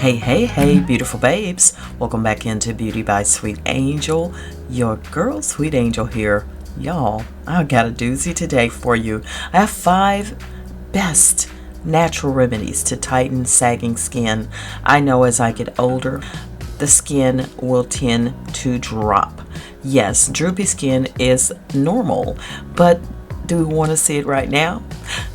Hey, beautiful babes. Welcome back into Beauty by Sweet Angel. Your girl, Sweet Angel here. Y'all, I got a doozy today for you. I have 5 best natural remedies to tighten sagging skin. I know as I get older, the skin will tend to drop. Yes, droopy skin is normal, but do we want to see it right now?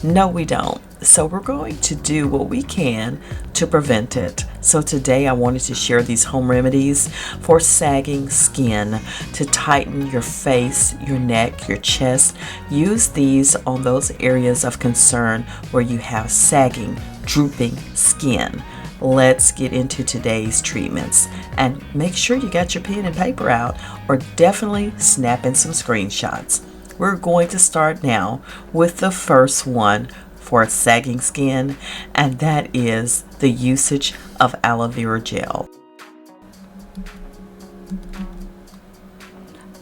No, we don't. So we're going to do what we can to prevent it. So today I wanted to share these home remedies for sagging skin to tighten your face, your neck, your chest. Use these on those areas of concern where you have sagging, drooping skin. Let's get into today's treatments and make sure you got your pen and paper out or definitely snap in some screenshots. We're going to start now with the first one for sagging skin, and that is the usage of aloe vera gel.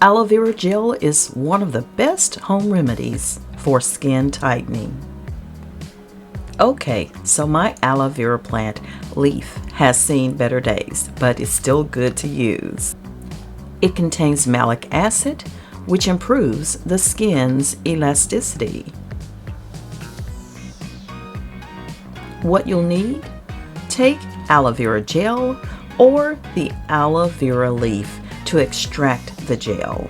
Aloe vera gel is one of the best home remedies for skin tightening. Okay, so my aloe vera plant leaf has seen better days, but it's still good to use. It contains malic acid, which improves the skin's elasticity. What you'll need: take aloe vera gel or the aloe vera leaf to extract the gel.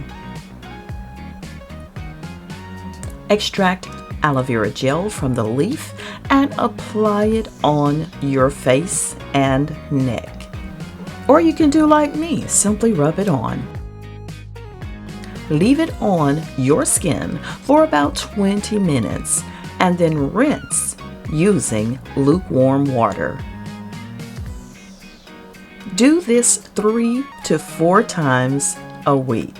Extract aloe vera gel from the leaf and apply it on your face and neck. Or you can do like me, simply rub it on. Leave it on your skin for about 20 minutes and then rinse using lukewarm water. Do this 3 to 4 times a week.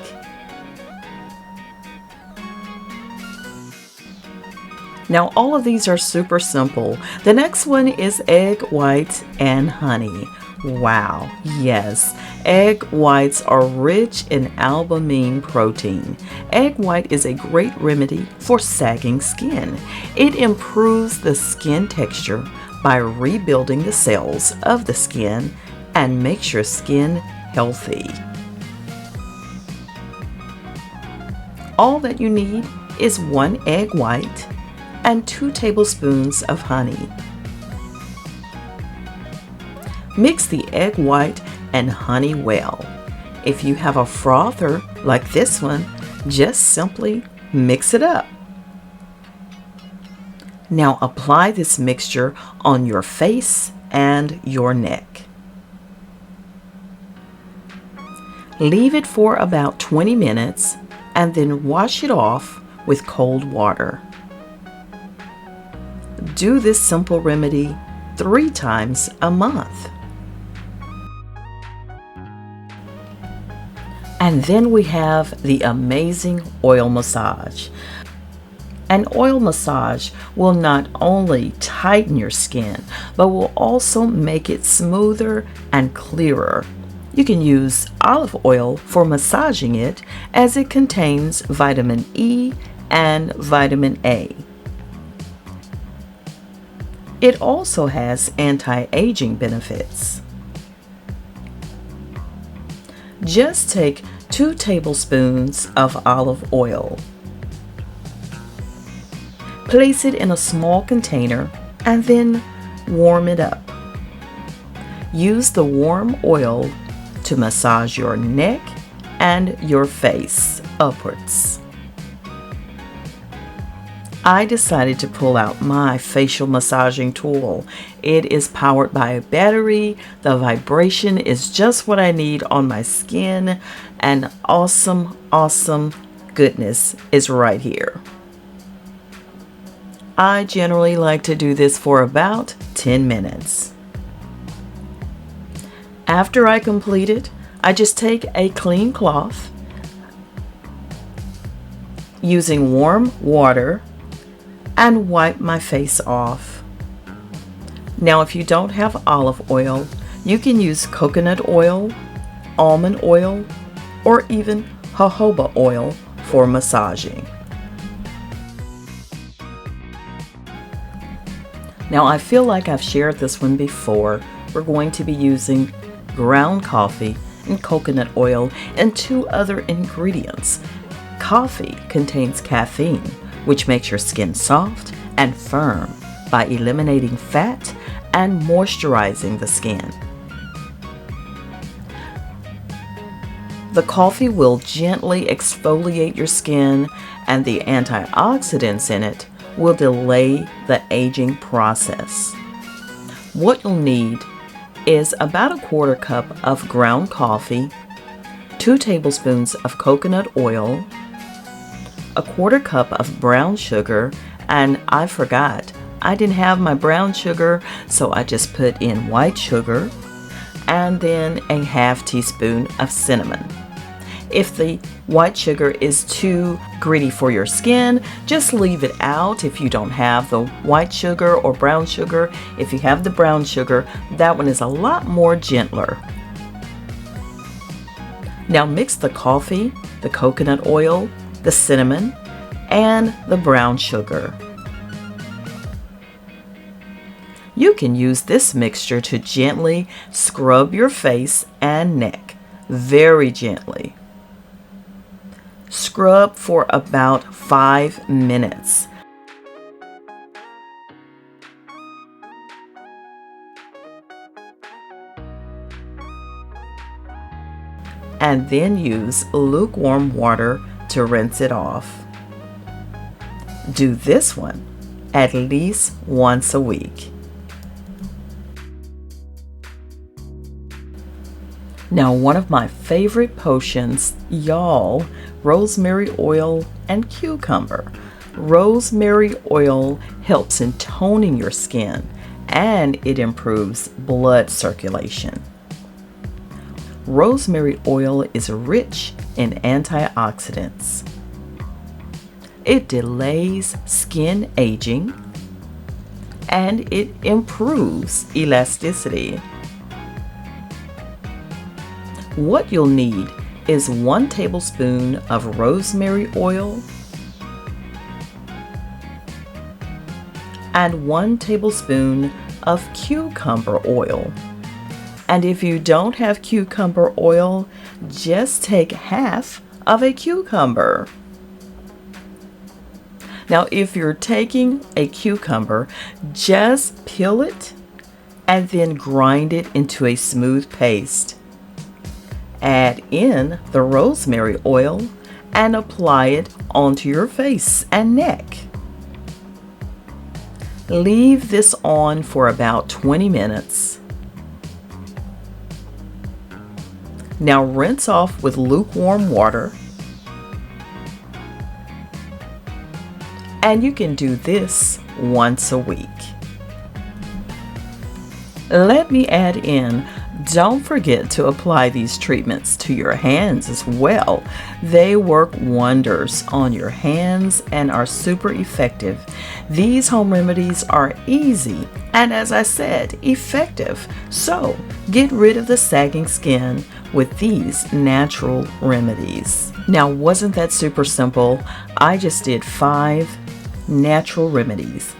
Now all of these are super simple. The next one is egg whites and honey. Wow, yes, egg whites are rich in albumin protein. Egg white is a great remedy for sagging skin. It improves the skin texture by rebuilding the cells of the skin and makes your skin healthy. All that you need is 1 egg white and 2 tablespoons of honey. Mix the egg white and honey well. If you have a frother like this one, just simply mix it up. Now apply this mixture on your face and your neck. Leave it for about 20 minutes and then wash it off with cold water. Do this simple remedy 3 times a month. And then we have the amazing oil massage. An oil massage will not only tighten your skin, but will also make it smoother and clearer. You can use olive oil for massaging it as it contains vitamin E and vitamin A. It also has anti-aging benefits. Just take 2 tablespoons of olive oil. Place it in a small container and then warm it up. Use the warm oil to massage your neck and your face upwards. I decided to pull out my facial massaging tool. It is powered by a battery. The vibration is just what I need on my skin, and awesome goodness is right here. I generally like to do this for about 10 minutes. After I complete it, I just take a clean cloth using warm water and wipe my face off. Now, if you don't have olive oil, you can use coconut oil, almond oil, or even jojoba oil for massaging. Now, I feel like I've shared this one before, we're going to be using ground coffee and coconut oil and 2 other ingredients. Coffee contains caffeine, which makes your skin soft and firm by eliminating fat and moisturizing the skin. The coffee will gently exfoliate your skin, and the antioxidants in it will delay the aging process. What you'll need is about a 1/4 cup of ground coffee, 2 tablespoons of coconut oil, a 1/4 cup of brown sugar, and I forgot, I didn't have my brown sugar, so I just put in white sugar, and then a 1/2 teaspoon of cinnamon. If the white sugar is too gritty for your skin, just leave it out if you don't have the white sugar or brown sugar. If you have the brown sugar, that one is a lot more gentler. Now mix the coffee, the coconut oil, the cinnamon, and the brown sugar. You can use this mixture to gently scrub your face and neck, very gently. Scrub for about 5 minutes. And then use lukewarm water to rinse it off. Do this one at least once a week. Now, one of my favorite potions, y'all, rosemary oil and cucumber. Rosemary oil helps in toning your skin, and it improves blood circulation. Rosemary oil is rich in antioxidants. It delays skin aging, and it improves elasticity. What you'll need is 1 tablespoon of rosemary oil and 1 tablespoon of cucumber oil. And if you don't have cucumber oil, just take 1/2 of a cucumber. Now, if you're taking a cucumber, just peel it and then grind it into a smooth paste. Add in the rosemary oil and apply it onto your face and neck. Leave this on for about 20 minutes. Now rinse off with lukewarm water. And you can do this once a week. Let me add in, don't forget to apply these treatments to your hands as well. They work wonders on your hands and are super effective. These home remedies are easy and, as I said, effective. So get rid of the sagging skin with these natural remedies. Now, wasn't that super simple? I just did 5 natural remedies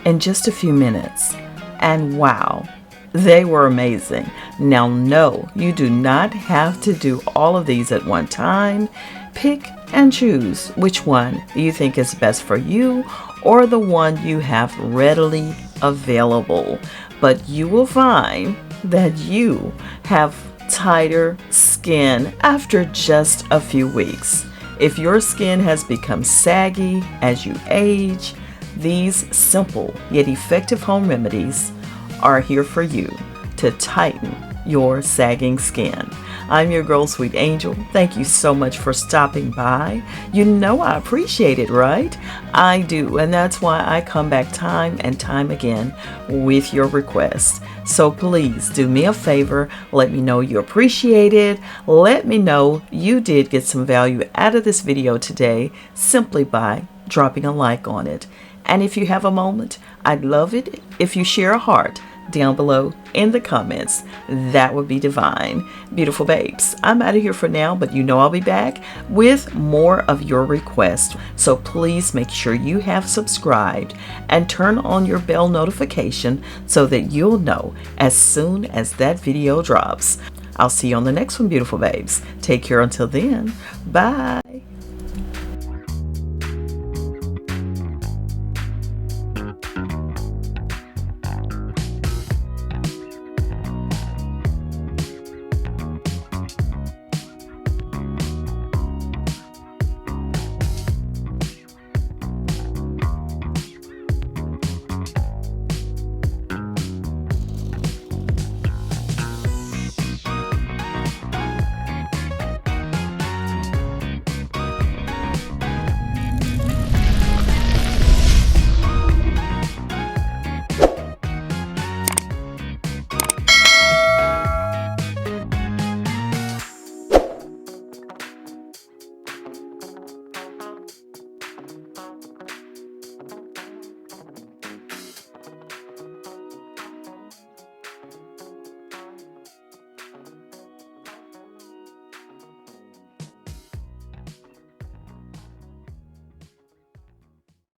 in just a few minutes, and wow, they were amazing. Now, no, you do not have to do all of these at one time. Pick and choose which one you think is best for you or the one you have readily available. But you will find that you have tighter skin after just a few weeks. If your skin has become saggy as you age, these simple yet effective home remedies are here for you to tighten your sagging skin. I'm your girl, Sweet Angel. Thank you so much for stopping by. You know I appreciate it, right? I do, and that's why I come back time and time again with your requests. So please do me a favor, let me know you appreciate it. Let me know you did get some value out of this video today simply by dropping a like on it. And if you have a moment, I'd love it if you share a heart down below in the comments. That would be divine. Beautiful babes, I'm out of here for now, but you know I'll be back with more of your requests. So please make sure you have subscribed and turn on your bell notification so that you'll know as soon as that video drops. I'll see you on the next one, beautiful babes. Take care until then. Bye.